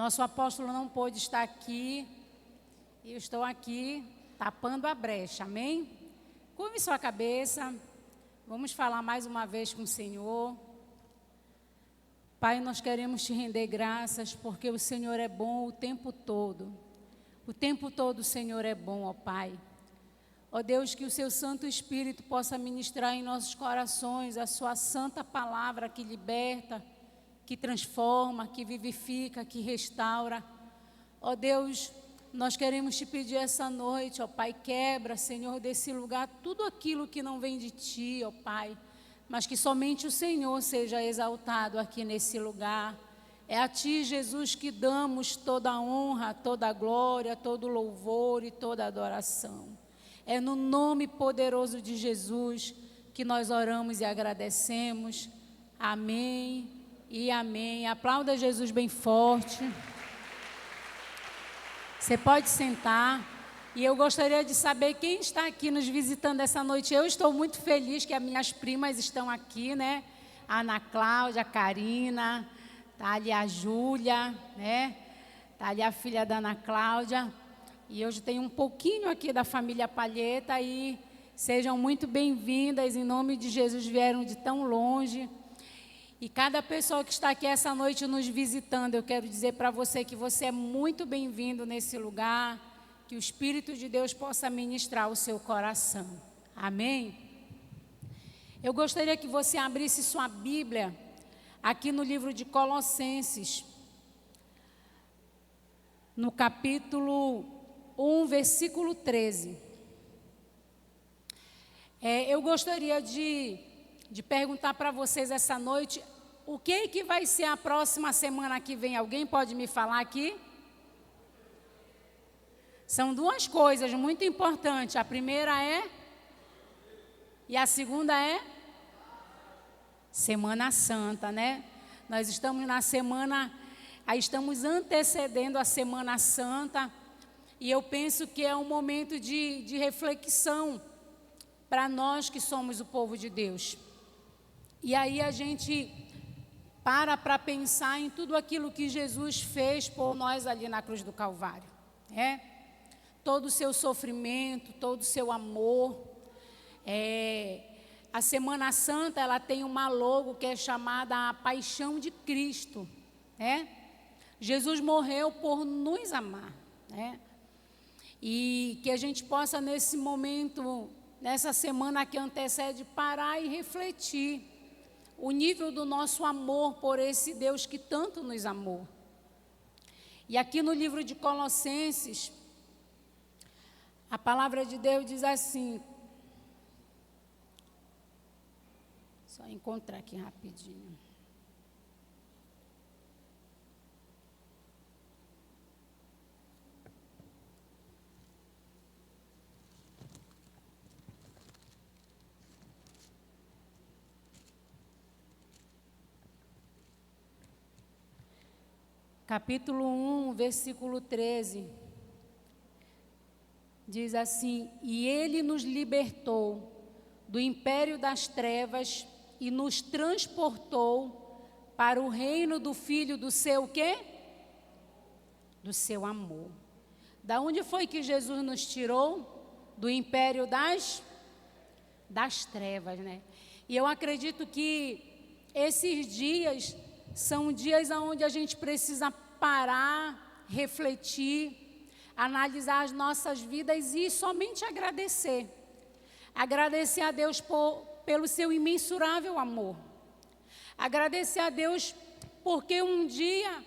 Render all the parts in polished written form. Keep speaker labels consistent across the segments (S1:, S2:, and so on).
S1: Nosso apóstolo não pôde estar aqui e eu estou aqui tapando a brecha, amém? Curve sua cabeça, vamos falar mais uma vez com o Senhor. Pai, nós queremos te render graças porque o Senhor é bom o tempo todo. O tempo todo o Senhor é bom, ó Pai. Ó Deus, que o seu Santo Espírito possa ministrar em nossos corações a sua santa palavra que liberta, que transforma, que vivifica, que restaura. Ó Deus, nós queremos te pedir essa noite, ó Pai, quebra, Senhor, desse lugar tudo aquilo que não vem de Ti, ó Pai, mas que somente o Senhor seja exaltado aqui nesse lugar. É a Ti, Jesus, que damos toda a honra, toda a glória, todo o louvor e toda a adoração. É no nome poderoso de Jesus que nós oramos e agradecemos. Amém e amém. Aplauda Jesus bem forte. Você pode sentar. E eu gostaria de saber quem está aqui nos visitando essa noite. Eu estou muito feliz que as minhas primas estão aqui, né? A Ana Cláudia, a Karina, está ali a Júlia, né? Está ali a filha da Ana Cláudia. E hoje tem um pouquinho aqui da família Palheta e sejam muito bem-vindas, em nome de Jesus, vieram de tão longe. E cada pessoa que está aqui essa noite nos visitando, eu quero dizer para você que você é muito bem-vindo nesse lugar, que o Espírito de Deus possa ministrar o seu coração. Amém? Eu gostaria que você abrisse sua Bíblia aqui no livro de Colossenses, no capítulo 1, versículo 13. Eu gostaria de perguntar para vocês essa noite, o que vai ser a próxima semana que vem? Alguém pode me falar aqui? São duas coisas muito importantes. A primeira é? E a segunda é? Semana Santa, né? Nós estamos na semana, aí estamos antecedendo a Semana Santa. E eu penso que é um momento de reflexão para nós que somos o povo de Deus. E aí a gente para pensar em tudo aquilo que Jesus fez por nós ali na cruz do Calvário. Todo o seu sofrimento, todo o seu amor. A Semana Santa, ela tem uma logo que é chamada a Paixão de Cristo. Jesus morreu por nos amar. E que a gente possa nesse momento, nessa semana que antecede, parar e refletir o nível do nosso amor por esse Deus que tanto nos amou. E aqui no livro de Colossenses, a palavra de Deus diz assim, só encontrar aqui rapidinho. Capítulo 1, versículo 13, diz assim, e Ele nos libertou do império das trevas e nos transportou para o reino do Filho do seu quê? Do seu amor. Da onde foi que Jesus nos tirou? Do império das trevas, né? E eu acredito que esses dias são dias onde a gente precisa parar, refletir, analisar as nossas vidas e somente agradecer. Agradecer a Deus pelo seu imensurável amor. Agradecer a Deus porque um dia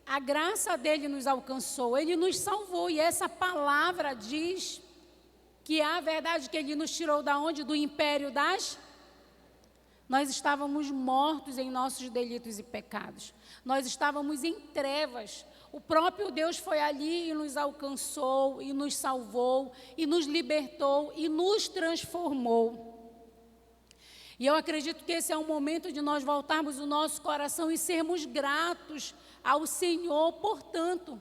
S1: a graça dele nos alcançou, ele nos salvou. E essa palavra diz que é a verdade que ele nos tirou da onde? Do império das... Nós estávamos mortos em nossos delitos e pecados. Nós estávamos em trevas. O próprio Deus foi ali e nos alcançou, e nos salvou, e nos libertou, e nos transformou. E eu acredito que esse é o momento de nós voltarmos o nosso coração e sermos gratos ao Senhor por tanto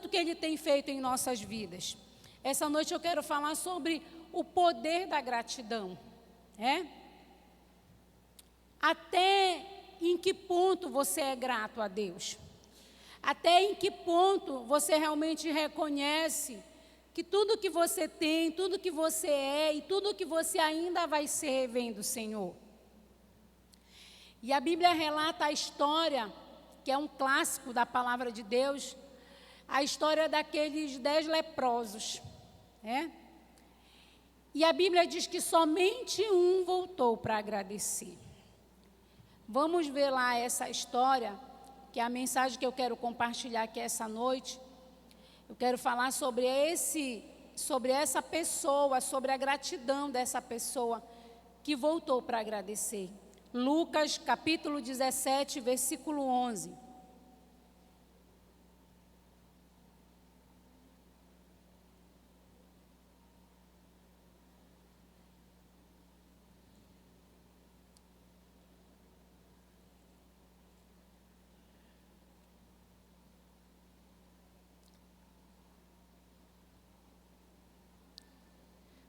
S1: que Ele tem feito em nossas vidas. Essa noite eu quero falar sobre o poder da gratidão. Até em que ponto você é grato a Deus? Até em que ponto você realmente reconhece que tudo que você tem, tudo que você é e tudo que você ainda vai ser vem do Senhor. E a Bíblia relata a história, que é um clássico da palavra de Deus, a história daqueles 10 leprosos, né? E a Bíblia diz que somente um voltou para agradecer. Vamos ver lá essa história, que é a mensagem que eu quero compartilhar aqui essa noite. Eu quero falar sobre essa pessoa, sobre a gratidão dessa pessoa que voltou para agradecer. Lucas, capítulo 17, versículo 11.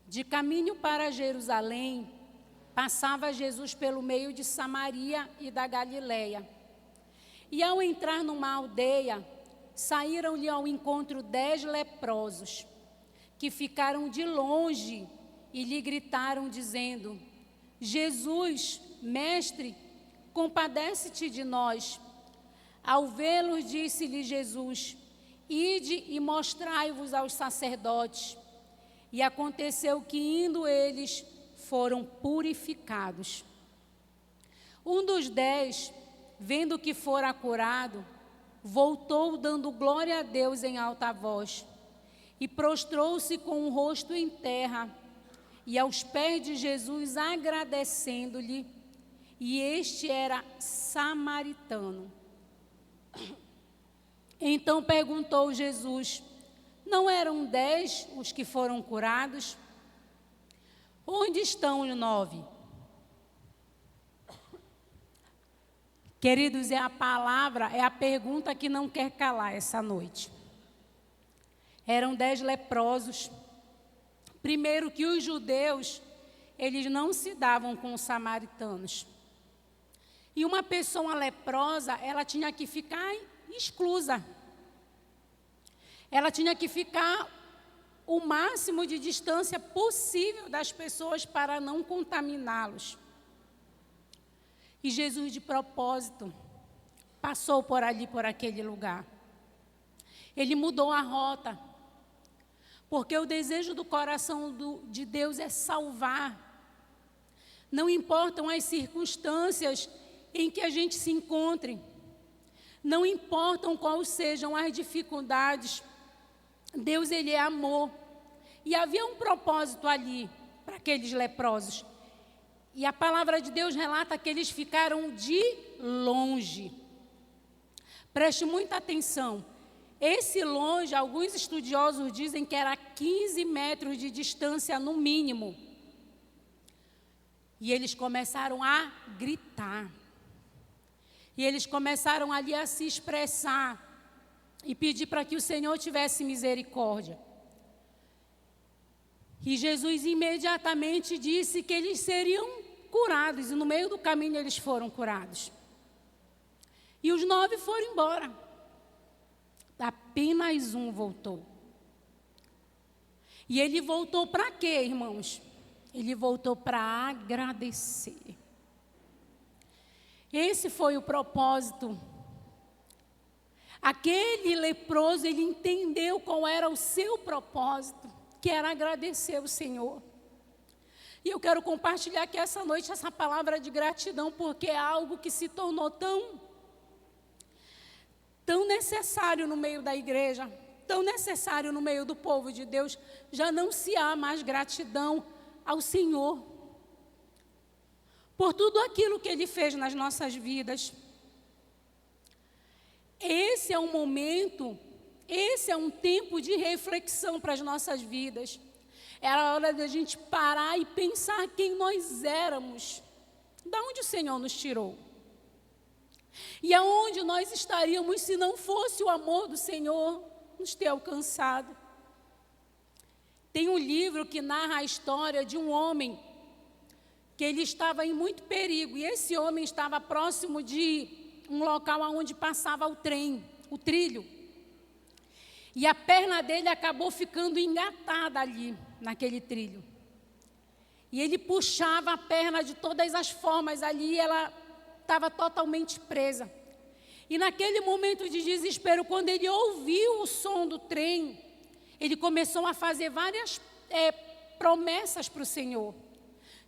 S1: De caminho para Jerusalém, passava Jesus pelo meio de Samaria e da Galileia. E ao entrar numa aldeia, saíram-lhe ao encontro 10 leprosos, que ficaram de longe e lhe gritaram, dizendo: Jesus, mestre, compadece-te de nós. Ao vê-los, disse-lhe Jesus: Ide e mostrai-vos aos sacerdotes. E aconteceu que, indo eles, foram purificados. Um dos 10, vendo que fora curado, voltou dando glória a Deus em alta voz, e prostrou-se com o rosto em terra, e aos pés de Jesus agradecendo-lhe, e este era samaritano. Então perguntou Jesus: não eram 10 os que foram curados? Onde estão os 9? Queridos, é a palavra, é a pergunta que não quer calar essa noite. Eram 10 leprosos. Primeiro que os judeus, eles não se davam com os samaritanos. E uma pessoa leprosa, ela tinha que ficar exclusa. Ela tinha que ficar o máximo de distância possível das pessoas para não contaminá-los. E Jesus, de propósito, passou por ali, por aquele lugar. Ele mudou a rota, porque o desejo do coração de Deus é salvar. Não importam as circunstâncias em que a gente se encontre, não importam quais sejam as dificuldades, Deus, Ele é amor. E havia um propósito ali para aqueles leprosos. E a palavra de Deus relata que eles ficaram de longe. Preste muita atenção. Esse longe, alguns estudiosos dizem que era 15 metros de distância no mínimo. E eles começaram a gritar. E eles começaram ali a se expressar e pedir para que o Senhor tivesse misericórdia. E Jesus imediatamente disse que eles seriam curados, e no meio do caminho eles foram curados. E os 9 foram embora. Apenas um voltou. E ele voltou para quê, irmãos? Ele voltou para agradecer. Esse foi o propósito. Aquele leproso, ele entendeu qual era o seu propósito, que era agradecer ao Senhor. E eu quero compartilhar aqui essa noite essa palavra de gratidão, porque é algo que se tornou tão necessário no meio da igreja, tão necessário no meio do povo de Deus. Já não se há mais gratidão ao Senhor por tudo aquilo que Ele fez nas nossas vidas. Esse é um momento, esse é um tempo de reflexão para as nossas vidas. Era a hora da gente parar e pensar quem nós éramos, de onde o Senhor nos tirou. E aonde nós estaríamos se não fosse o amor do Senhor nos ter alcançado. Tem um livro que narra a história de um homem que ele estava em muito perigo. E esse homem estava próximo de um local onde passava o trem, o trilho. E a perna dele acabou ficando engatada ali, naquele trilho. E ele puxava a perna de todas as formas ali, e ela estava totalmente presa. E naquele momento de desespero, quando ele ouviu o som do trem, ele começou a fazer várias promessas para o Senhor.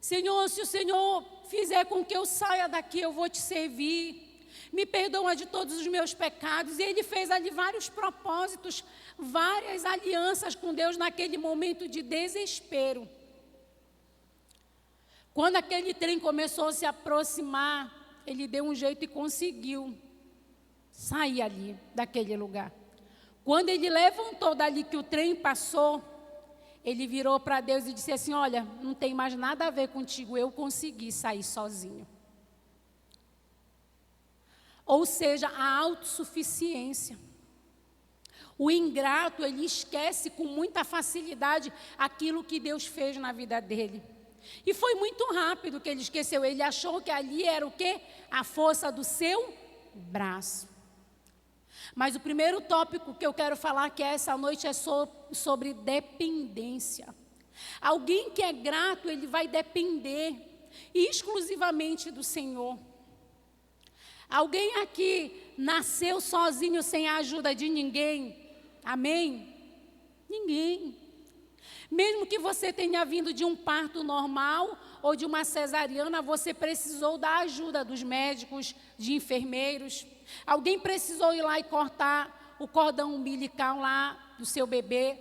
S1: Senhor, se o Senhor fizer com que eu saia daqui, eu vou te servir. Me perdoa de todos os meus pecados. E ele fez ali vários propósitos, várias alianças com Deus naquele momento de desespero. Quando aquele trem começou a se aproximar, ele deu um jeito e conseguiu sair ali daquele lugar. Quando ele levantou dali que o trem passou, ele virou para Deus e disse assim: olha, não tem mais nada a ver contigo, eu consegui sair sozinho. Ou seja, a autossuficiência. O ingrato, ele esquece com muita facilidade aquilo que Deus fez na vida dele. E foi muito rápido que ele esqueceu. Ele achou que ali era o quê? A força do seu braço. Mas o primeiro tópico que eu quero falar que essa noite é sobre dependência. Alguém que é grato, ele vai depender exclusivamente do Senhor. Alguém aqui nasceu sozinho sem a ajuda de ninguém? Amém? Ninguém. Mesmo que você tenha vindo de um parto normal ou de uma cesariana, você precisou da ajuda dos médicos, de enfermeiros. Alguém precisou ir lá e cortar o cordão umbilical lá do seu bebê.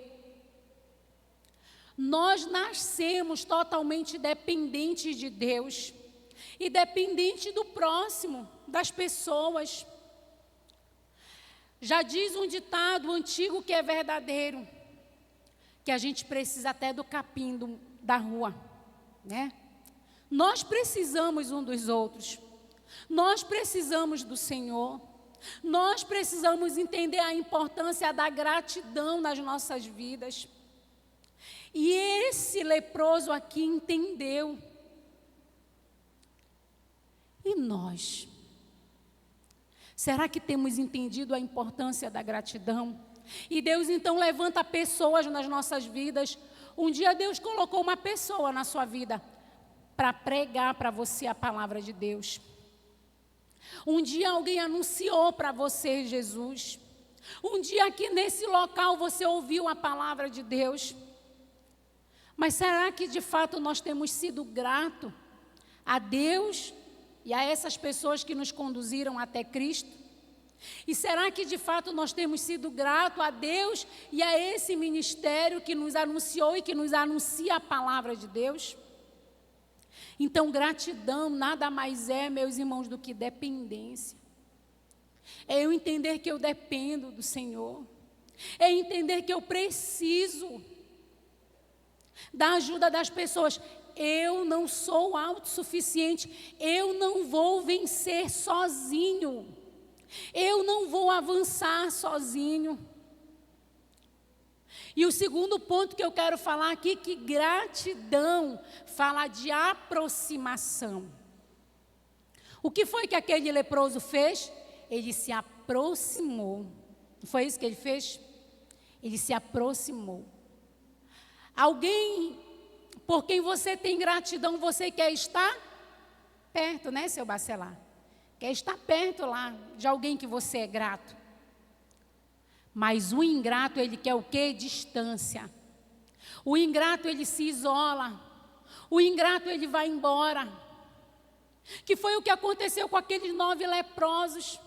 S1: Nós nascemos totalmente dependentes de Deus e dependentes do próximo, das pessoas. Já diz um ditado antigo que é verdadeiro, que a gente precisa até do capim da rua, né? Nós precisamos um dos outros. Nós precisamos do Senhor. Nós precisamos entender a importância da gratidão nas nossas vidas. E esse leproso aqui entendeu. E nós? Será que temos entendido a importância da gratidão? E Deus então levanta pessoas nas nossas vidas. Um dia Deus colocou uma pessoa na sua vida para pregar para você a palavra de Deus. Um dia alguém anunciou para você Jesus. Um dia aqui nesse local você ouviu a palavra de Deus. Mas será que de fato nós temos sido gratos a Deus e a essas pessoas que nos conduziram até Cristo? E será que de fato nós temos sido gratos a Deus e a esse ministério que nos anunciou e que nos anuncia a palavra de Deus? Então, gratidão nada mais é, meus irmãos, do que dependência. É eu entender que eu dependo do Senhor. É entender que eu preciso da ajuda das pessoas. Eu não sou autossuficiente. Eu não vou vencer sozinho. Eu não vou avançar sozinho. E o segundo ponto que eu quero falar aqui, que gratidão fala de aproximação. O que foi que aquele leproso fez? Ele se aproximou. Não foi isso que ele fez? Ele se aproximou. Alguém por quem você tem gratidão, você quer estar perto, né, seu Bacelar? Quer estar perto lá de alguém que você é grato. Mas o ingrato, ele quer o quê? Distância. O ingrato, ele se isola. O ingrato, ele vai embora. Que foi o que aconteceu com aqueles 9 leprosos.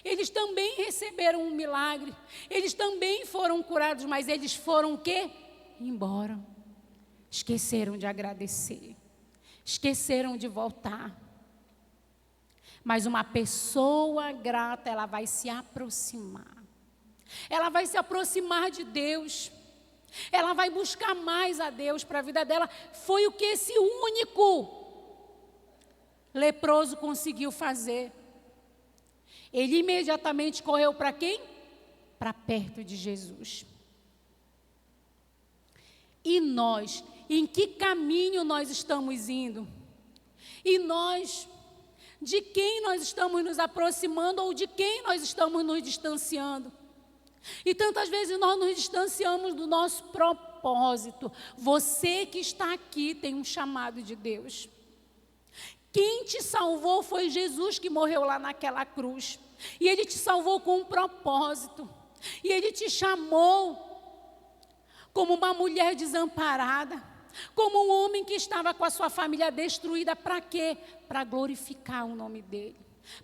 S1: Eles também receberam um milagre. Eles também foram curados, mas eles foram o quê? Embora. Esqueceram de agradecer. Esqueceram de voltar. Mas uma pessoa grata, ela vai se aproximar. Ela vai se aproximar de Deus. Ela vai buscar mais a Deus para a vida dela. Foi o que esse único leproso conseguiu fazer. Ele imediatamente correu para quem? Para perto de Jesus. E nós, em que caminho nós estamos indo? E nós de quem nós estamos nos aproximando ou de quem nós estamos nos distanciando. E tantas vezes nós nos distanciamos do nosso propósito. Você que está aqui tem um chamado de Deus. Quem te salvou foi Jesus, que morreu lá naquela cruz. E Ele te salvou com um propósito. E Ele te chamou como uma mulher desamparada, como um homem que estava com a sua família destruída. Para quê? Para glorificar o nome dEle,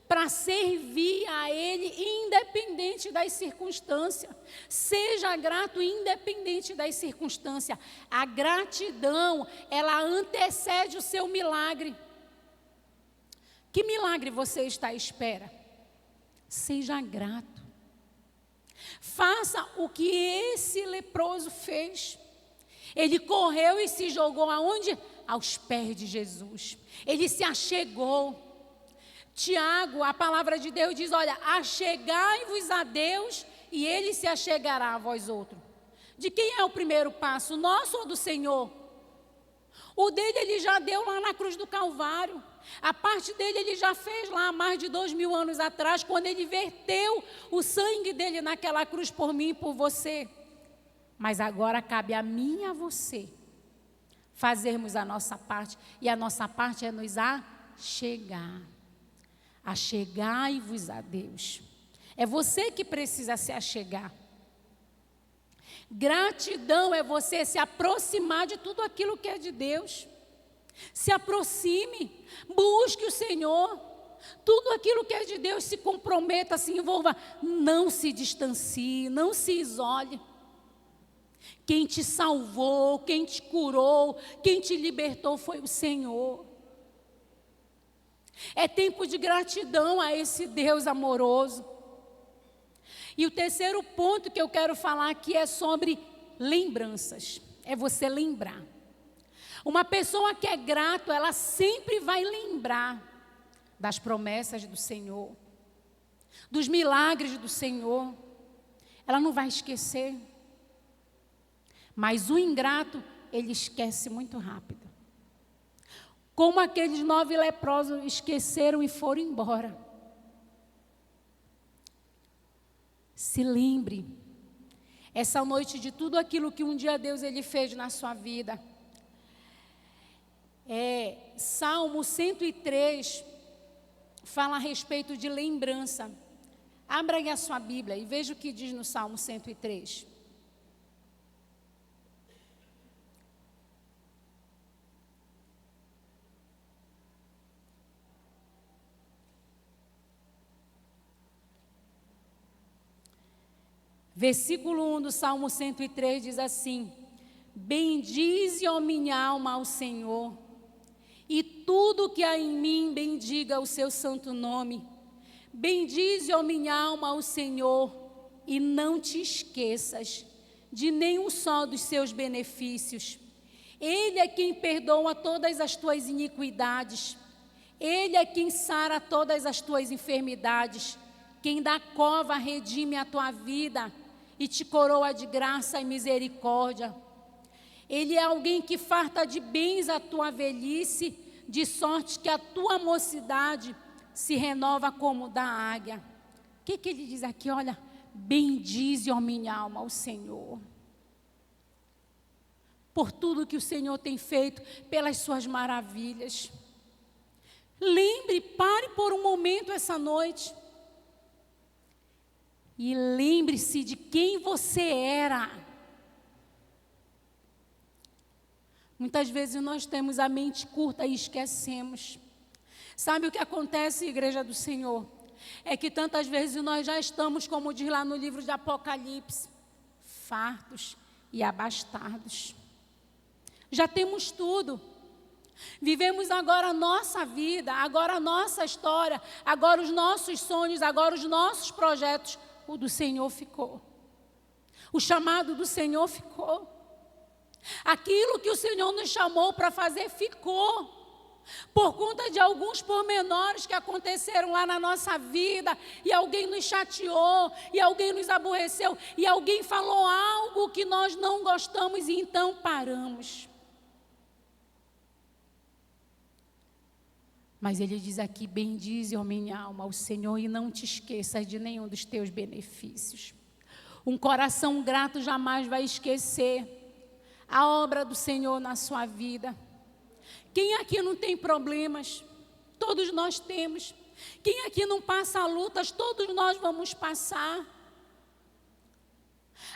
S1: para servir a Ele independente das circunstâncias. Seja grato independente das circunstâncias. A gratidão, ela antecede o seu milagre. Que milagre você está à espera? Seja grato. Faça o que esse leproso fez. Ele correu e se jogou aonde? Aos pés de Jesus. Ele se achegou. Tiago, a palavra de Deus diz, olha, achegai-vos a Deus e Ele se achegará a vós outros. De quem é o primeiro passo? Nosso ou do Senhor? O dele Ele já deu lá na cruz do Calvário. A parte dele Ele já fez lá há mais de 2000 anos atrás, quando Ele verteu o sangue dele naquela cruz por mim e por você. Mas agora cabe a mim e a você fazermos a nossa parte. E a nossa parte é nos achegar. Achegai-vos a Deus. É você que precisa se achegar. Gratidão é você se aproximar de tudo aquilo que é de Deus. Se aproxime, busque o Senhor. Tudo aquilo que é de Deus, se comprometa, se envolva. Não se distancie, não se isole. Quem te salvou, quem te curou, quem te libertou foi o Senhor. É tempo de gratidão a esse Deus amoroso. E o terceiro ponto que eu quero falar aqui é sobre lembranças. É você lembrar. Uma pessoa que é grato, ela sempre vai lembrar das promessas do Senhor, dos milagres do Senhor. Ela não vai esquecer. Mas o ingrato, ele esquece muito rápido. Como aqueles 9 leprosos esqueceram e foram embora. Se lembre, essa noite, de tudo aquilo que um dia Deus Ele fez na sua vida. Salmo 103 fala a respeito de lembrança. Abra aí a sua Bíblia e veja o que diz no Salmo 103. Versículo 1 do Salmo 103 diz assim: bendize, ó minha alma, ao Senhor, e tudo que há em mim bendiga o seu santo nome. Bendize, ó minha alma, ao Senhor, e não te esqueças de nenhum só dos seus benefícios. Ele é quem perdoa todas as tuas iniquidades. Ele é quem sara todas as tuas enfermidades. Quem da cova redime a tua vida e te coroa de graça e misericórdia. Ele é alguém que farta de bens a tua velhice, de sorte que a tua mocidade se renova como da águia. O que ele diz aqui? Olha, bendize, ó minha alma, ao Senhor. Por tudo que o Senhor tem feito, pelas suas maravilhas. Lembre, pare por um momento essa noite. E lembre-se de quem você era. Muitas vezes nós temos a mente curta e esquecemos. Sabe o que acontece, Igreja do Senhor? É que tantas vezes nós já estamos, como diz lá no livro de Apocalipse, fartos e abastados. Já temos tudo. Vivemos agora a nossa vida, agora a nossa história, agora os nossos sonhos, agora os nossos projetos. O do Senhor ficou. O chamado do Senhor ficou. Aquilo que o Senhor nos chamou para fazer ficou. Por conta de alguns pormenores que aconteceram lá na nossa vida, e alguém nos chateou, e alguém nos aborreceu, e alguém falou algo que nós não gostamos, e então paramos. Mas ele diz aqui: bendize, ó minha alma, ao Senhor, e não te esqueças de nenhum dos teus benefícios. Um coração grato jamais vai esquecer a obra do Senhor na sua vida. Quem aqui não tem problemas? Todos nós temos. Quem aqui não passa lutas? Todos nós vamos passar.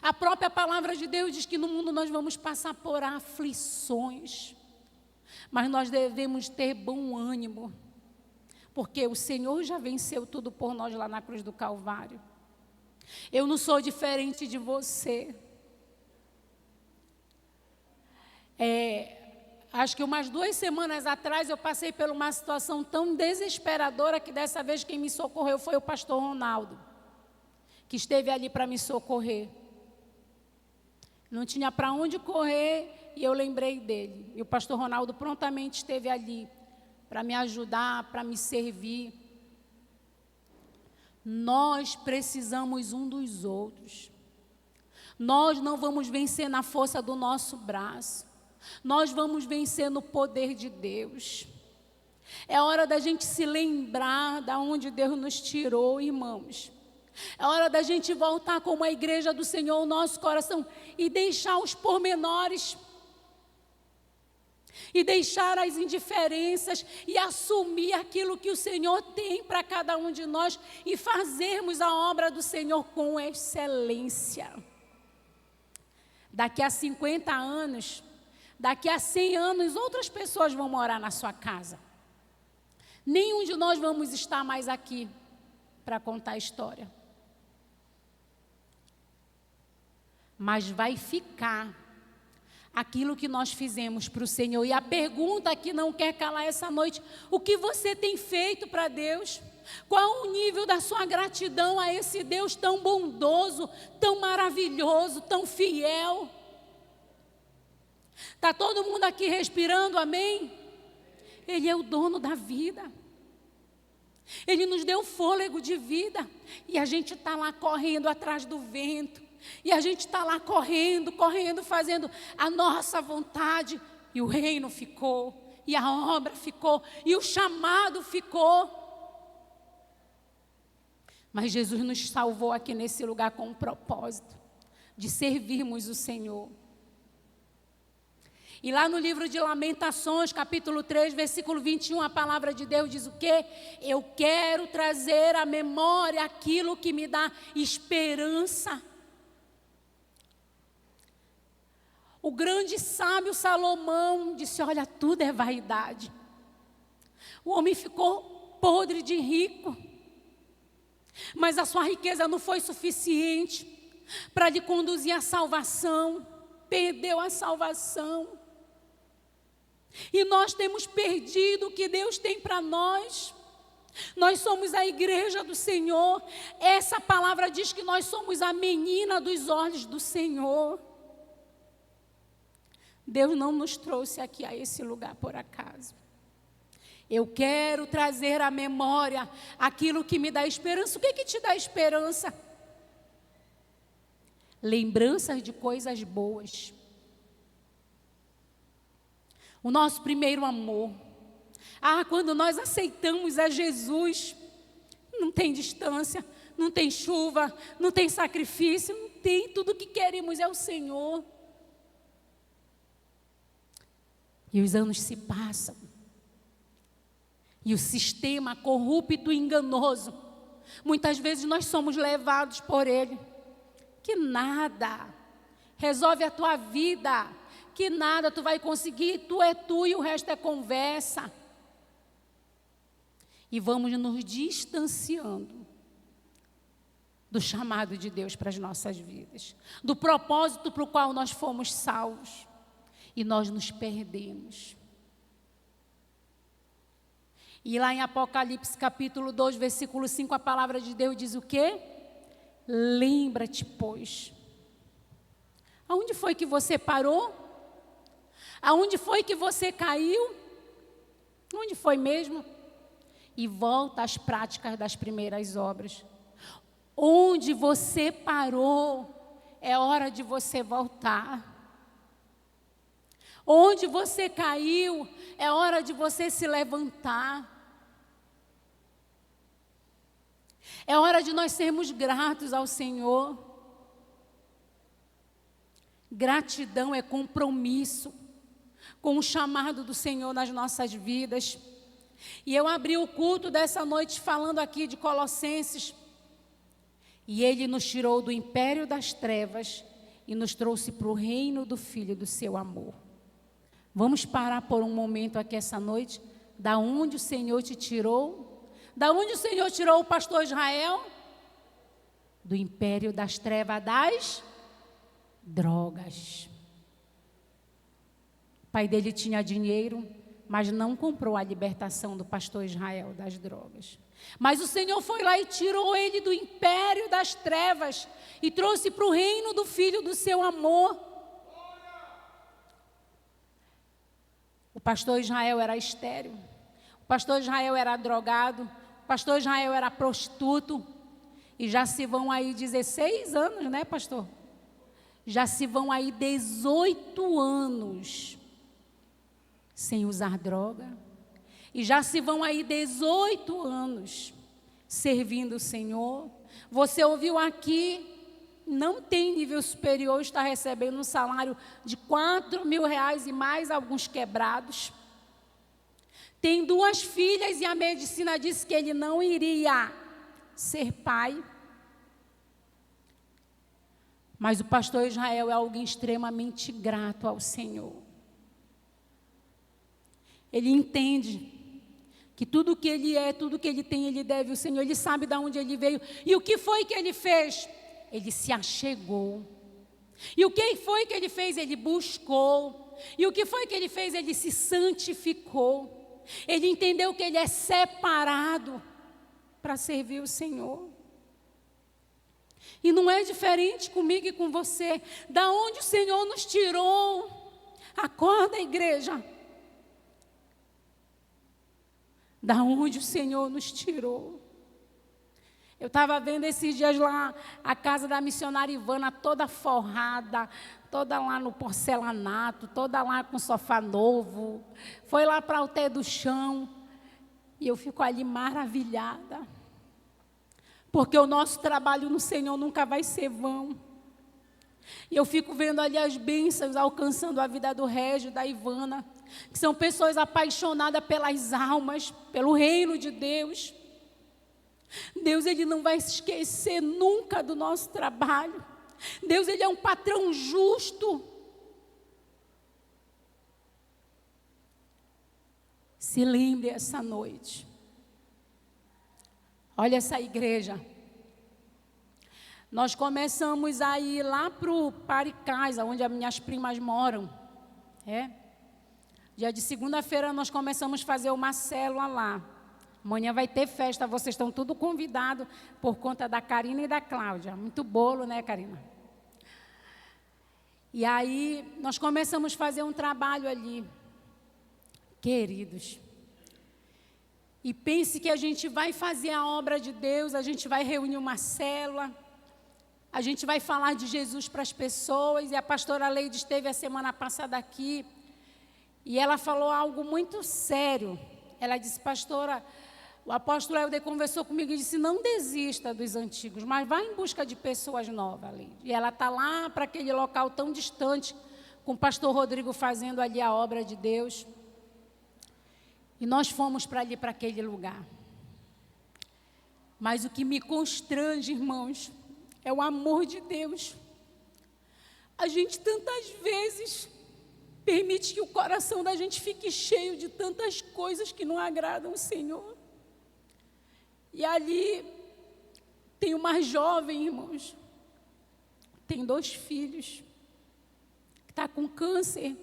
S1: A própria palavra de Deus diz que no mundo nós vamos passar por aflições. Mas nós devemos ter bom ânimo, porque o Senhor já venceu tudo por nós lá na cruz do Calvário. Eu não sou diferente de você. Acho que umas 2 semanas atrás eu passei por uma situação tão desesperadora que dessa vez quem me socorreu foi o pastor Ronaldo, que esteve ali para me socorrer. Não tinha para onde correr e eu lembrei dele. E o pastor Ronaldo prontamente esteve ali para me ajudar, para me servir. Nós precisamos um dos outros. Nós não vamos vencer na força do nosso braço. Nós vamos vencer no poder de Deus. É hora da gente se lembrar de onde Deus nos tirou, irmãos. É hora da gente voltar como a igreja do Senhor, o nosso coração, e deixar os pormenores, e deixar as indiferenças, e assumir aquilo que o Senhor tem para cada um de nós, e fazermos a obra do Senhor com excelência. Daqui a 50 anos, daqui a 100 anos, outras pessoas vão morar na sua casa. Nenhum de nós vamos estar mais aqui para contar a história. Mas vai ficar aquilo que nós fizemos para o Senhor. E a pergunta que não quer calar essa noite: o que você tem feito para Deus? Qual o nível da sua gratidão a esse Deus tão bondoso, tão maravilhoso, tão fiel? Está todo mundo aqui respirando, amém? Ele é o dono da vida. Ele nos deu fôlego de vida. E a gente está lá correndo atrás do vento. E a gente está lá correndo, fazendo a nossa vontade. E o reino ficou. E a obra ficou. E o chamado ficou. Mas Jesus nos salvou aqui nesse lugar com um propósito de servirmos o Senhor. E lá no livro de Lamentações, capítulo 3, versículo 21, a palavra de Deus diz o quê? Eu quero trazer à memória aquilo que me dá esperança. O grande sábio Salomão disse: olha, tudo é vaidade. O homem ficou podre de rico, mas a sua riqueza não foi suficiente para lhe conduzir à salvação. Perdeu a salvação. E nós temos perdido o que Deus tem para nós. Nós somos a igreja do Senhor. Essa palavra diz que nós somos a menina dos olhos do Senhor. Deus não nos trouxe aqui a esse lugar por acaso. Eu quero trazer à memória aquilo que me dá esperança. O que te dá esperança? Lembranças de coisas boas. O nosso primeiro amor. Quando nós aceitamos a Jesus, não tem distância, não tem chuva, não tem sacrifício, não tem. Tudo o que queremos é o Senhor. E os anos se passam. E o sistema corrupto e enganoso, muitas vezes nós somos levados por ele. Que nada resolve a tua vida, que nada tu vai conseguir, tu é tu e o resto é conversa. E vamos nos distanciando do chamado de Deus para as nossas vidas, do propósito para o qual nós fomos salvos, e nós nos perdemos. E lá em Apocalipse capítulo 2, versículo 5, a palavra de Deus diz o quê? Lembra-te, pois. Aonde foi que você parou? Aonde foi que você caiu? Onde foi mesmo? E volta às práticas das primeiras obras. Onde você parou, é hora de você voltar. Onde você caiu, é hora de você se levantar. É hora de nós sermos gratos ao Senhor. Gratidão é compromisso com o chamado do Senhor nas nossas vidas. E eu abri o culto dessa noite falando aqui de Colossenses. E Ele nos tirou do império das trevas e nos trouxe para o reino do Filho do seu amor. Vamos parar por um momento aqui essa noite. Da onde o Senhor te tirou? Da onde o Senhor tirou o pastor Israel? Do império das trevas das drogas. O pai dele tinha dinheiro, mas não comprou a libertação do pastor Israel das drogas. Mas o Senhor foi lá e tirou ele do império das trevas e trouxe para o reino do Filho do seu amor. O pastor Israel era estéril, o pastor Israel era drogado, o pastor Israel era prostituto. E já se vão aí 16 anos, né, pastor? Já se vão aí 18 anos sem usar droga. E já se vão aí 18 anos servindo o Senhor. Você ouviu aqui, não tem nível superior, está recebendo um salário de R$4.000 e mais alguns quebrados. Tem 2 filhas e a medicina disse que ele não iria ser pai. Mas o pastor Israel é alguém extremamente grato ao Senhor. Ele entende que tudo que ele é, tudo que ele tem, ele deve ao Senhor. Ele sabe de onde ele veio. E o que foi que ele fez? Ele se achegou. E o que foi que ele fez? Ele buscou. E o que foi que ele fez? Ele se santificou. Ele entendeu que ele é separado para servir o Senhor. E não é diferente comigo e com você. Da onde o Senhor nos tirou? Acorda, igreja. Da onde o Senhor nos tirou. Eu estava vendo esses dias lá a casa da missionária Ivana toda forrada, toda lá no porcelanato, toda lá com sofá novo. Foi lá para o té do chão. E eu fico ali maravilhada. Porque o nosso trabalho no Senhor nunca vai ser vão. E eu fico vendo ali as bênçãos alcançando a vida do Régio, da Ivana, que são pessoas apaixonadas pelas almas, pelo reino de Deus. Deus, Ele não vai se esquecer nunca do nosso trabalho. Deus, Ele é um patrão justo. Se lembre essa noite. Olha essa igreja. Nós começamos a ir lá para o Paricasa, onde as minhas primas moram. Dia de segunda-feira nós começamos a fazer uma célula lá. Amanhã vai ter festa, vocês estão tudo convidados por conta da Karina e da Cláudia. Muito bolo, né, Karina? E aí nós começamos a fazer um trabalho ali. Queridos, e pense que a gente vai fazer a obra de Deus, a gente vai reunir uma célula, a gente vai falar de Jesus para as pessoas. E a pastora Leide esteve a semana passada aqui, e ela falou algo muito sério. Ela disse: pastora, o apóstolo Helder conversou comigo e disse: não desista dos antigos, mas vá em busca de pessoas novas, Leide. E ela está lá para aquele local tão distante, com o pastor Rodrigo fazendo ali a obra de Deus. E nós fomos para ali, para aquele lugar. Mas o que me constrange, irmãos, é o amor de Deus. A gente tantas vezes permite que o coração da gente fique cheio de tantas coisas que não agradam o Senhor. E ali tem uma jovem, irmãos, tem 2 filhos, que está com câncer.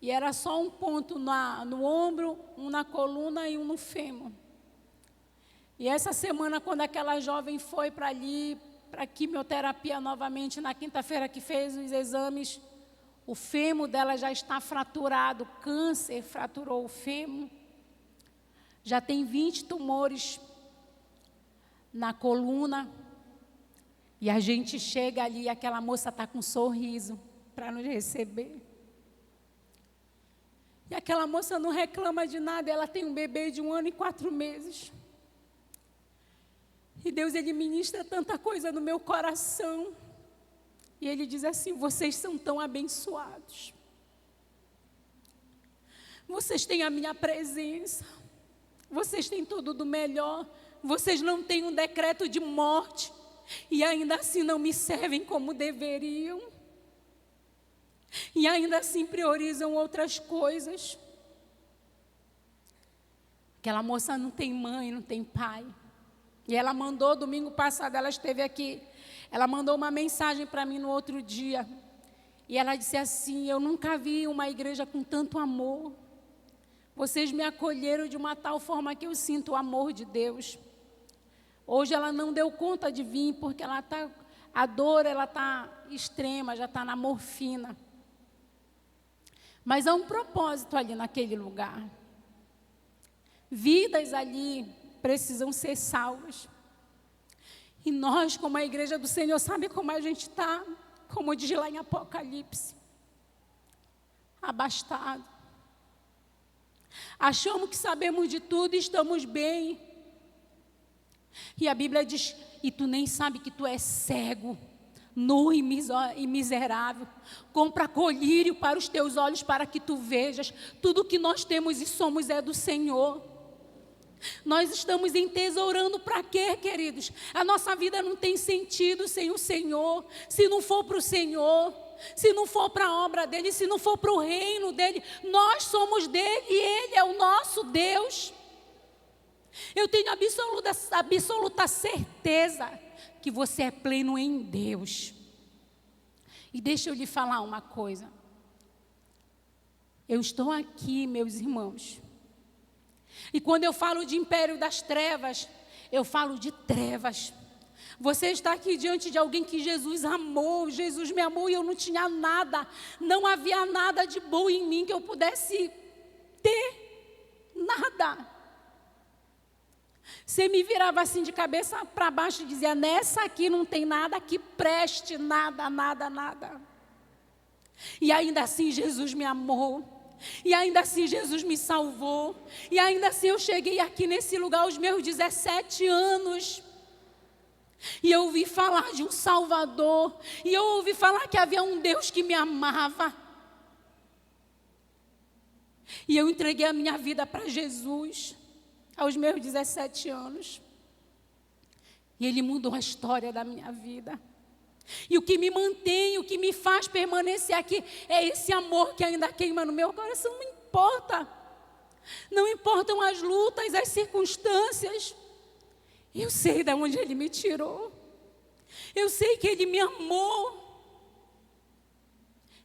S1: E era só um ponto no ombro, um na coluna e um no fêmur. E essa semana, quando aquela jovem foi para ali, para quimioterapia novamente, na quinta-feira que fez os exames, o fêmur dela já está fraturado, câncer fraturou o fêmur. Já tem 20 tumores na coluna. E a gente chega ali e aquela moça está com um sorriso para nos receber. E aquela moça não reclama de nada, ela tem um bebê de 1 ano e 4 meses. E Deus, Ele ministra tanta coisa no meu coração. E Ele diz assim: vocês são tão abençoados. Vocês têm a minha presença. Vocês têm tudo do melhor. Vocês não têm um decreto de morte. E ainda assim não me servem como deveriam. E ainda assim priorizam outras coisas. Aquela moça não tem mãe, não tem pai. E ela mandou, domingo passado, ela esteve aqui. Ela mandou uma mensagem para mim no outro dia. E ela disse assim: eu nunca vi uma igreja com tanto amor. Vocês me acolheram de uma tal forma que eu sinto o amor de Deus. Hoje ela não deu conta de vir, porque a dor está extrema, já está na morfina. Mas há um propósito ali naquele lugar. Vidas ali precisam ser salvas. E nós, como a igreja do Senhor, sabe como a gente está? Como diz lá em Apocalipse. Abastado. Achamos que sabemos de tudo e estamos bem. E a Bíblia diz: e tu nem sabe que tu és cego, nu e miserável. Compra colírio para os teus olhos, para que tu vejas. Tudo que nós temos e somos é do Senhor. Nós estamos entesourando para quê, queridos? A nossa vida não tem sentido sem o Senhor. Se não for para o Senhor, se não for para a obra dEle, se não for para o reino dEle, nós somos dEle e Ele é o nosso Deus. Eu tenho absoluta certeza que você é pleno em Deus. E deixa eu lhe falar uma coisa. Eu estou aqui, meus irmãos. E quando eu falo de império das trevas, eu falo de trevas. Você está aqui diante de alguém que Jesus amou. Jesus me amou e eu não tinha nada. Não havia nada de bom em mim que eu pudesse ter. Nada. Você me virava assim de cabeça para baixo e dizia: nessa aqui não tem nada que preste, nada, nada, nada. E ainda assim Jesus me amou. E ainda assim Jesus me salvou. E ainda assim eu cheguei aqui nesse lugar aos meus 17 anos. E eu ouvi falar de um Salvador. E eu ouvi falar que havia um Deus que me amava. E eu entreguei a minha vida para Jesus aos meus 17 anos. E Ele mudou a história da minha vida. E o que me mantém, o que me faz permanecer aqui é esse amor que ainda queima no meu coração. Não importa. Não importam as lutas, as circunstâncias. Eu sei de onde Ele me tirou. Eu sei que Ele me amou.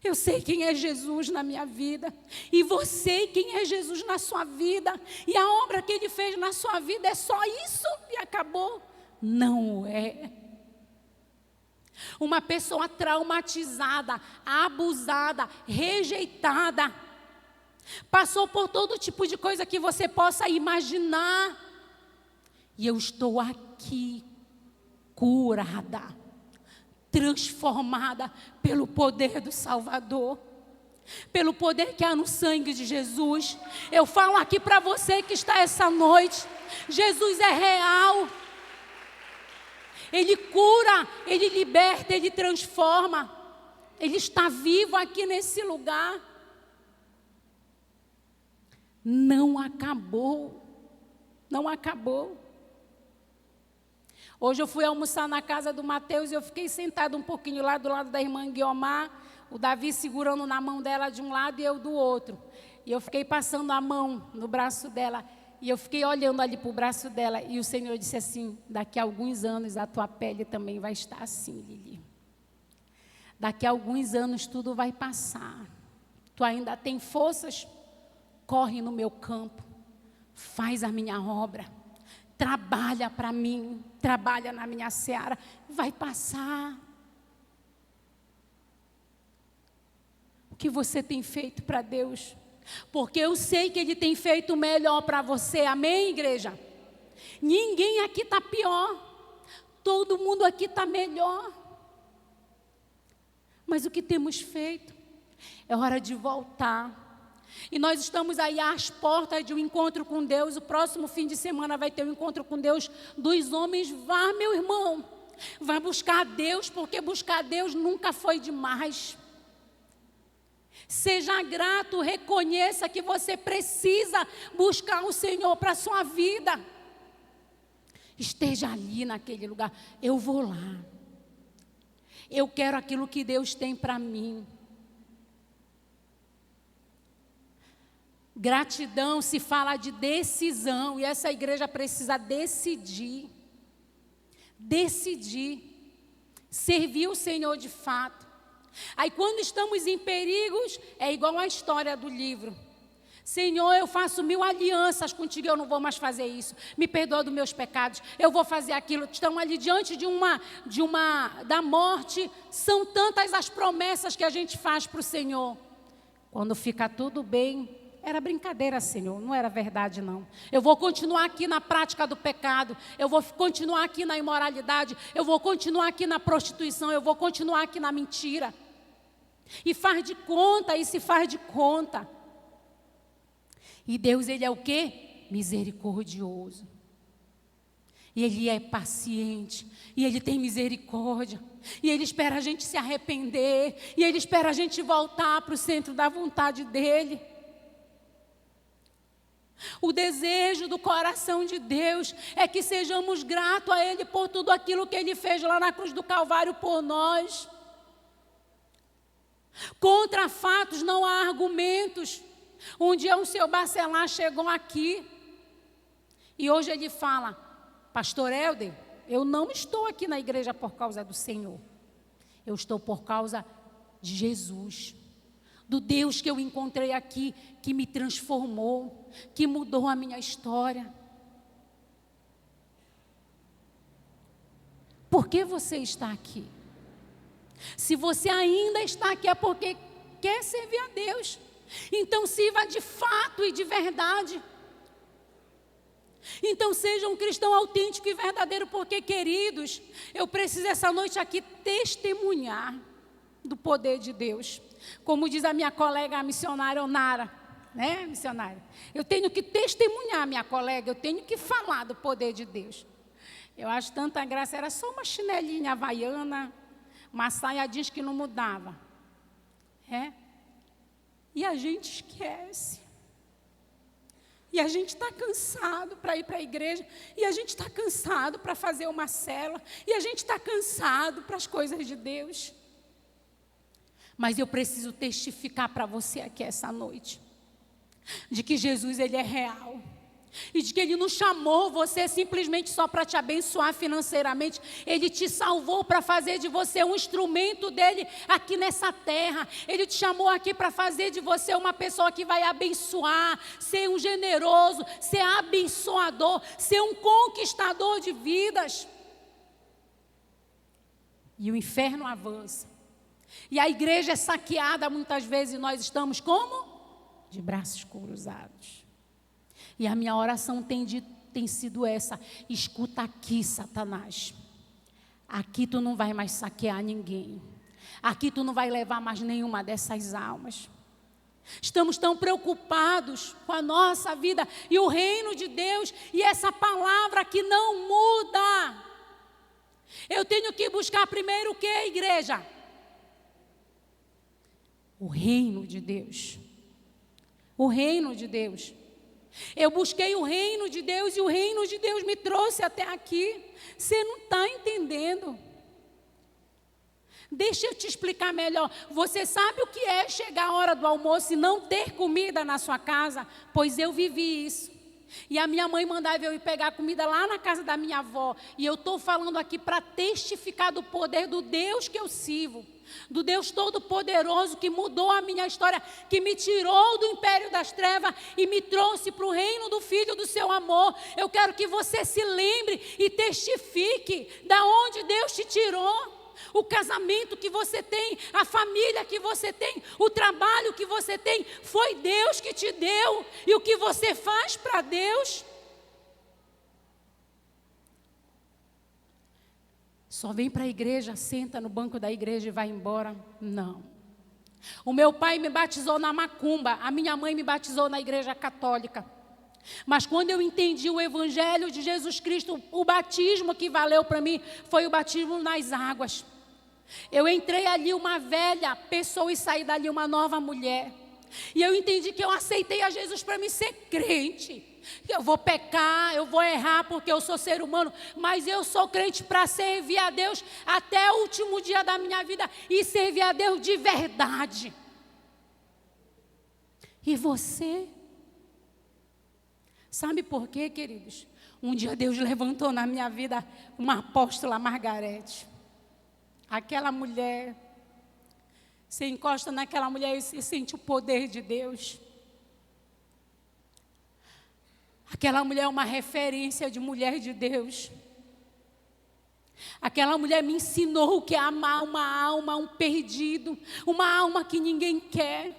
S1: Eu sei quem é Jesus na minha vida. E você, quem é Jesus na sua vida. E a obra que Ele fez na sua vida é só isso e acabou? Não é. Uma pessoa traumatizada, abusada, rejeitada, passou por todo tipo de coisa que você possa imaginar. E eu estou aqui, curada, transformada pelo poder do Salvador, pelo poder que há no sangue de Jesus. Eu falo aqui para você que está essa noite: Jesus é real. Ele cura, Ele liberta, Ele transforma. Ele está vivo aqui nesse lugar. Não acabou. Não acabou. Hoje eu fui almoçar na casa do Mateus e eu fiquei sentada um pouquinho lá do lado da irmã Guiomar, o Davi segurando na mão dela de um lado e eu do outro. E eu fiquei passando a mão no braço dela. E eu fiquei olhando ali para o braço dela e o Senhor disse assim: daqui a alguns anos a tua pele também vai estar assim, Lili. Daqui a alguns anos tudo vai passar. Tu ainda tem forças? Corre no meu campo, faz a minha obra, trabalha para mim, trabalha na minha seara, vai passar. O que você tem feito para Deus? Porque eu sei que Ele tem feito o melhor para você. Amém, igreja? Ninguém aqui está pior. Todo mundo aqui está melhor. Mas o que temos feito? É hora de voltar E nós estamos aí às portas de um encontro com Deus. O próximo fim de semana vai ter um encontro com Deus dos homens. Vá, meu irmão, vai buscar a Deus, porque buscar a Deus nunca foi demais. Seja grato, reconheça que você precisa buscar o Senhor para a sua vida. Esteja ali naquele lugar. Eu vou lá. Eu quero aquilo que Deus tem para mim. Gratidão se fala de decisão, e essa igreja precisa decidir. Decidir. Servir o Senhor de fato. Aí quando estamos em perigos, é igual a história do livro. Senhor, eu faço 1000 alianças contigo, eu não vou mais fazer isso. Me perdoa dos meus pecados, eu vou fazer aquilo. Estão ali diante da morte. São tantas as promessas que a gente faz para o Senhor. Quando fica tudo bem, era brincadeira, Senhor, não era verdade não. Eu vou continuar aqui na prática do pecado, eu vou continuar aqui na imoralidade, eu vou continuar aqui na prostituição, eu vou continuar aqui na mentira. E faz de conta, e se faz de conta. E Deus, Ele é o quê? Misericordioso. E Ele é paciente, e Ele tem misericórdia. E Ele espera a gente se arrepender, e Ele espera a gente voltar para o centro da vontade dEle. O desejo do coração de Deus é que sejamos gratos a Ele por tudo aquilo que Ele fez lá na cruz do Calvário por nós. Contra fatos não há argumentos. Um dia o seu Bacelar chegou aqui e hoje ele fala: Pastor Helder, eu não estou aqui na igreja por causa do Senhor. Eu estou por causa de Jesus. Do Deus que eu encontrei aqui, que me transformou, que mudou a minha história. Por que você está aqui? Se você ainda está aqui é porque quer servir a Deus. Então sirva de fato e de verdade. Então seja um cristão autêntico e verdadeiro, porque, queridos, eu preciso essa noite aqui testemunhar do poder de Deus. Como diz a minha colega, a missionária Onara, né, missionária? Eu tenho que testemunhar, minha colega, eu tenho que falar do poder de Deus. Eu acho tanta graça, era só uma chinelinha havaiana, uma saia jeans que não mudava. E a gente esquece. E a gente está cansado para ir para a igreja. E a gente está cansado para fazer uma célula. E a gente está cansado para as coisas de Deus. Mas eu preciso testificar para você aqui essa noite, de que Jesus, Ele é real. E de que Ele não chamou você simplesmente só para te abençoar financeiramente. Ele te salvou para fazer de você um instrumento dEle aqui nessa terra. Ele te chamou aqui para fazer de você uma pessoa que vai abençoar, ser um generoso, ser abençoador, ser um conquistador de vidas. E o inferno avança. E a igreja é saqueada muitas vezes e nós estamos como? De braços cruzados. E a minha oração tem sido essa: escuta aqui, Satanás. Aqui tu não vai mais saquear ninguém. Aqui tu não vai levar mais nenhuma dessas almas. Estamos tão preocupados com a nossa vida e o reino de Deus e essa palavra que não muda. Eu tenho que buscar primeiro o que, igreja? O reino de Deus. O reino de Deus. Eu busquei o reino de Deus e o reino de Deus me trouxe até aqui. Você não está entendendo. Deixa eu te explicar melhor. Você sabe o que é chegar a hora do almoço e não ter comida na sua casa? Pois eu vivi isso. E a minha mãe mandava eu ir pegar comida lá na casa da minha avó. E eu estou falando aqui para testificar do poder do Deus que eu sirvo. Do Deus Todo-Poderoso que mudou a minha história, que me tirou do império das trevas e me trouxe para o reino do Filho do seu amor. Eu quero que você se lembre e testifique da onde Deus te tirou. O casamento que você tem, a família que você tem, o trabalho que você tem, foi Deus que te deu. E o que você faz para Deus? Só vem para a igreja, senta no banco da igreja e vai embora? Não. O meu pai me batizou na macumba, a minha mãe me batizou na igreja católica. Mas quando eu entendi o evangelho de Jesus Cristo, o batismo que valeu para mim foi o batismo nas águas. Eu entrei ali uma velha pessoa e saí dali uma nova mulher. E eu entendi que eu aceitei a Jesus para me ser crente. Eu vou pecar, eu vou errar porque eu sou ser humano, mas eu sou crente para servir a Deus até o último dia da minha vida e servir a Deus de verdade. E você? Sabe por quê, queridos? Um dia Deus levantou na minha vida uma apóstola Margarete. Aquela mulher, você encosta naquela mulher e você sente o poder de Deus. Aquela mulher é uma referência de mulher de Deus. Aquela mulher me ensinou o que é amar uma alma, um perdido, uma alma que ninguém quer.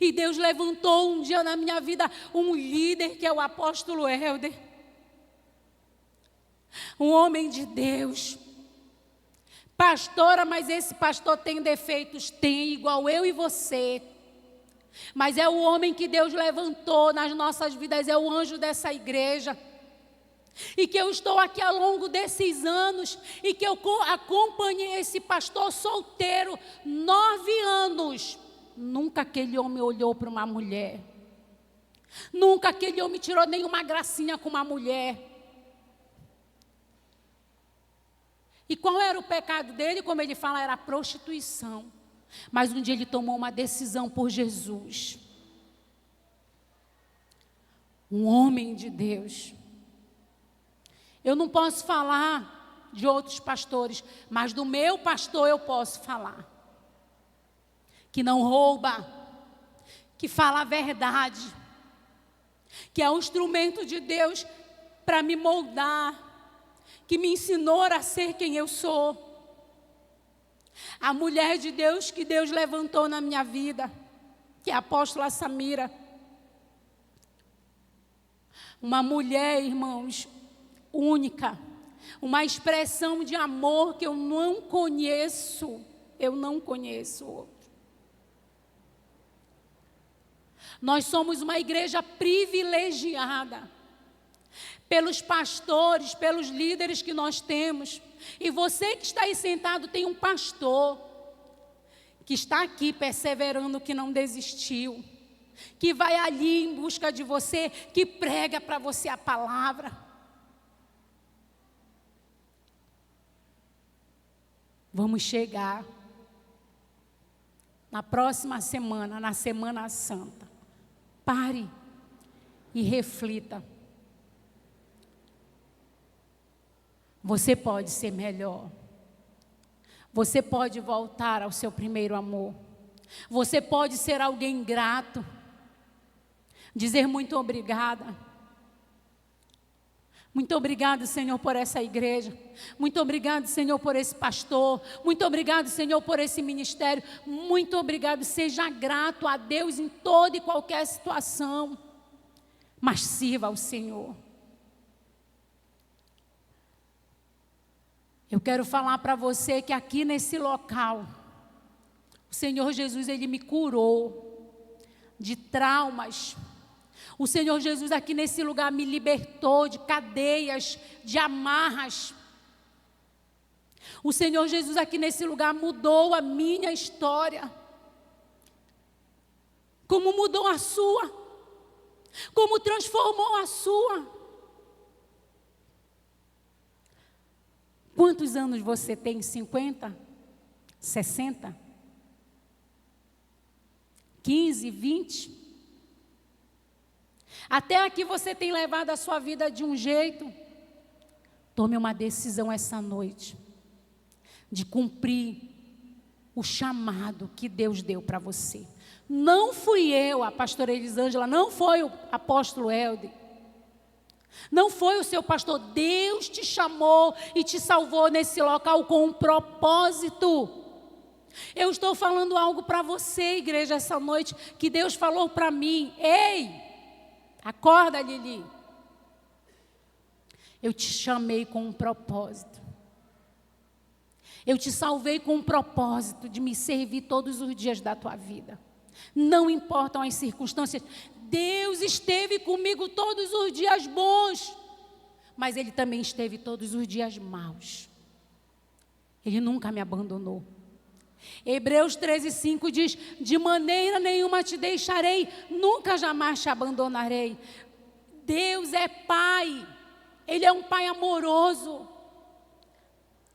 S1: E Deus levantou um dia na minha vida um líder que é o apóstolo Helder. Um homem de Deus. Pastora, mas esse pastor tem defeitos? Tem, igual eu e você. Mas é o homem que Deus levantou nas nossas vidas, é o anjo dessa igreja. E que eu estou aqui ao longo desses anos, e que eu acompanhei esse pastor solteiro 9 anos. Nunca aquele homem olhou para uma mulher. Nunca aquele homem tirou nenhuma gracinha com uma mulher. E qual era o pecado dele? Como ele fala, era a prostituição. Mas um dia ele tomou uma decisão por Jesus. Um homem de Deus. Eu não posso falar de outros pastores, mas do meu pastor eu posso falar. Que não rouba, que fala a verdade, que é um instrumento de Deus para me moldar, que me ensinou a ser quem eu sou. A mulher de Deus que Deus levantou na minha vida, que é a apóstola Samira. Uma mulher, irmãos, única, uma expressão de amor que eu não conheço outro. Nós somos uma igreja privilegiada pelos pastores, pelos líderes que nós temos. E você que está aí sentado tem um pastor que está aqui perseverando, que não desistiu, que vai ali em busca de você, que prega para você a palavra. Vamos chegar na próxima semana, na Semana Santa. Pare e reflita. Você pode ser melhor. Você pode voltar ao seu primeiro amor. Você pode ser alguém grato. Dizer muito obrigada. Muito obrigado, Senhor, por essa igreja. Muito obrigado, Senhor, por esse pastor. Muito obrigado, Senhor, por esse ministério. Muito obrigado. Seja grato a Deus em toda e qualquer situação. Mas sirva ao Senhor. Eu quero falar para você que aqui nesse local, o Senhor Jesus, Ele me curou de traumas. O Senhor Jesus aqui nesse lugar me libertou de cadeias, de amarras. O Senhor Jesus aqui nesse lugar mudou a minha história. Como mudou a sua. Como transformou a sua. Quantos anos você tem? 50? 60? 15, 20? Até aqui você tem levado a sua vida de um jeito. Tome uma decisão essa noite de cumprir o chamado que Deus deu para você. Não fui eu, a pastora Elisângela, não foi o apóstolo Helder. Não foi o seu pastor. Deus te chamou e te salvou nesse local com um propósito. Eu estou falando algo para você, igreja, essa noite, que Deus falou para mim. Ei, acorda, Lili. Eu te chamei com um propósito. Eu te salvei com o propósito de me servir todos os dias da tua vida. Não importam as circunstâncias. Deus esteve comigo todos os dias bons, mas Ele também esteve todos os dias maus. Ele nunca me abandonou. Hebreus 13:5 diz: de maneira nenhuma te deixarei, nunca jamais te abandonarei. Deus é Pai, Ele é um Pai amoroso.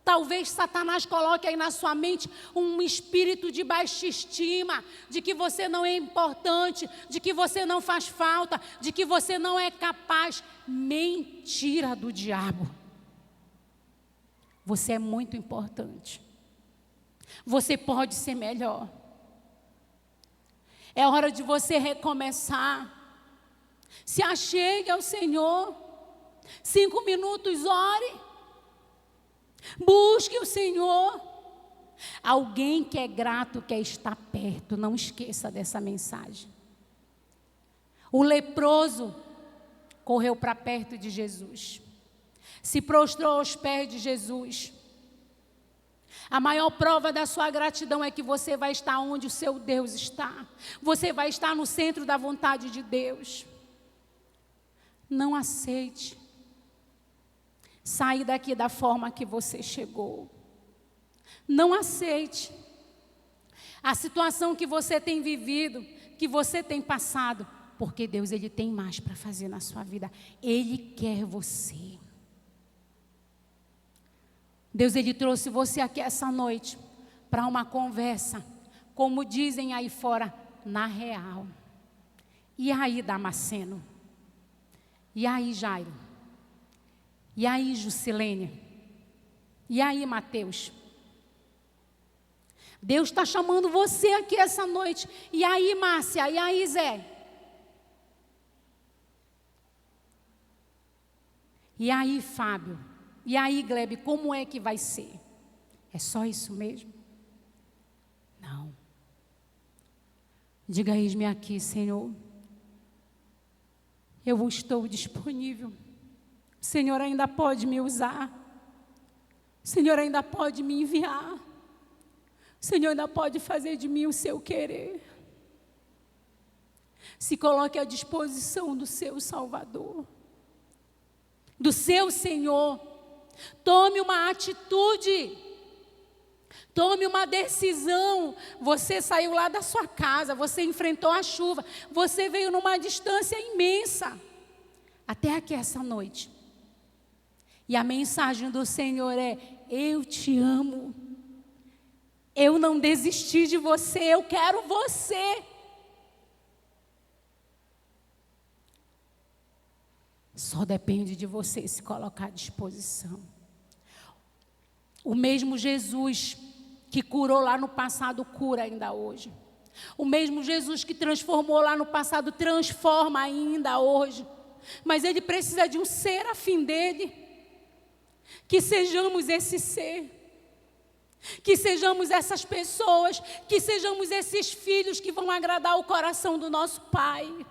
S1: Talvez Satanás coloque aí na sua mente um espírito de baixa estima, de que você não é importante, de que você não faz falta, de que você não é capaz. Mentira do diabo. Você é muito importante. Você pode ser melhor. É hora de você recomeçar. Se achegue ao Senhor. 5 minutos, ore. Busque o Senhor. Alguém que é grato quer estar perto. Não esqueça dessa mensagem. O leproso correu para perto de Jesus. Se prostrou aos pés de Jesus. A maior prova da sua gratidão é que você vai estar onde o seu Deus está. Você vai estar no centro da vontade de Deus. Não aceite sair daqui da forma que você chegou. Não aceite a situação que você tem vivido, que você tem passado, porque Deus, Ele tem mais para fazer na sua vida. Ele quer você. Deus, Ele trouxe você aqui essa noite para uma conversa, como dizem aí fora, na real. E aí, Damasceno? E aí, Jairo? E aí, Juscelene? E aí, Mateus? Deus está chamando você aqui essa noite. E aí, Márcia? E aí, Zé? E aí, Fábio? E aí, Glebe, como é que vai ser? É só isso mesmo? Não. Diga, eis-me aqui, Senhor. Eu estou disponível. O Senhor ainda pode me usar. O Senhor ainda pode me enviar. O Senhor ainda pode fazer de mim o seu querer. Se coloque à disposição do seu Salvador, do seu Senhor. Tome uma atitude. Tome uma decisão. Você saiu lá da sua casa, você enfrentou a chuva, você veio numa distância imensa até aqui essa noite. E a mensagem do Senhor é: eu te amo. Eu não desisti de você, eu quero você. Só depende de você se colocar à disposição. O mesmo Jesus que curou lá no passado, cura ainda hoje. O mesmo Jesus que transformou lá no passado, transforma ainda hoje. Mas Ele precisa de um ser afim dEle. Que sejamos esse ser. Que sejamos essas pessoas. Que sejamos esses filhos que vão agradar o coração do nosso Pai.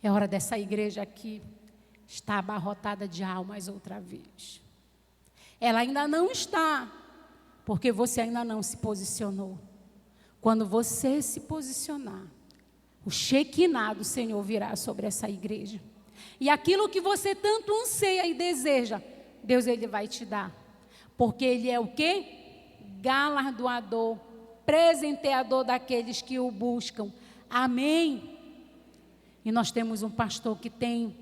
S1: É hora dessa igreja aqui estar abarrotada de almas outra vez. Ela ainda não está, porque você ainda não se posicionou. Quando você se posicionar, o Shekinah do Senhor virá sobre essa igreja. E aquilo que você tanto anseia e deseja, Deus, Ele vai te dar. Porque Ele é o quê? Galardoador, presenteador daqueles que o buscam. Amém? E nós temos um pastor que tem,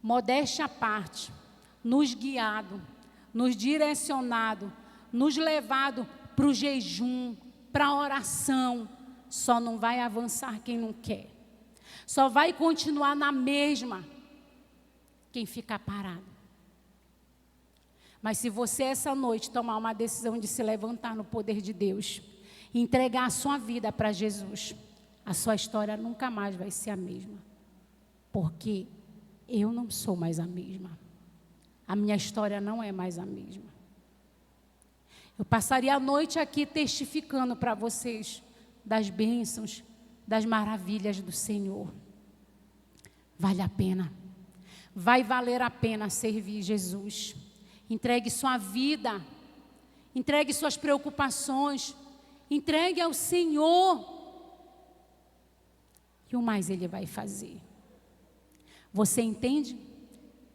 S1: modéstia à parte, nos guiado, nos direcionado, nos levado para o jejum, para a oração. Só não vai avançar quem não quer. Só vai continuar na mesma quem ficar parado. Mas se você essa noite tomar uma decisão de se levantar no poder de Deus, e entregar a sua vida para Jesus, a sua história nunca mais vai ser a mesma. Porque eu não sou mais a mesma. A minha história não é mais a mesma. Eu passaria a noite aqui testificando para vocês das bênçãos, das maravilhas do Senhor. Vale a pena. Vai valer a pena servir Jesus. Entregue sua vida, entregue suas preocupações, entregue ao Senhor. E o mais Ele vai fazer. Você entende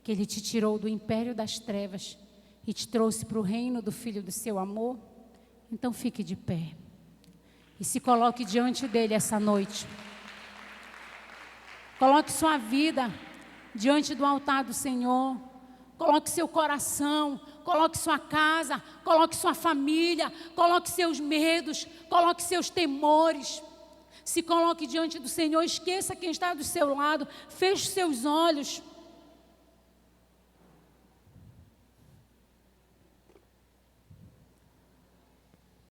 S1: que Ele te tirou do império das trevas e te trouxe para o reino do Filho do seu amor? Então fique de pé e se coloque diante dEle essa noite. Coloque sua vida diante do altar do Senhor. Coloque seu coração, coloque sua casa, coloque sua família, coloque seus medos, coloque seus temores. Se coloque diante do Senhor, esqueça quem está do seu lado, feche seus olhos.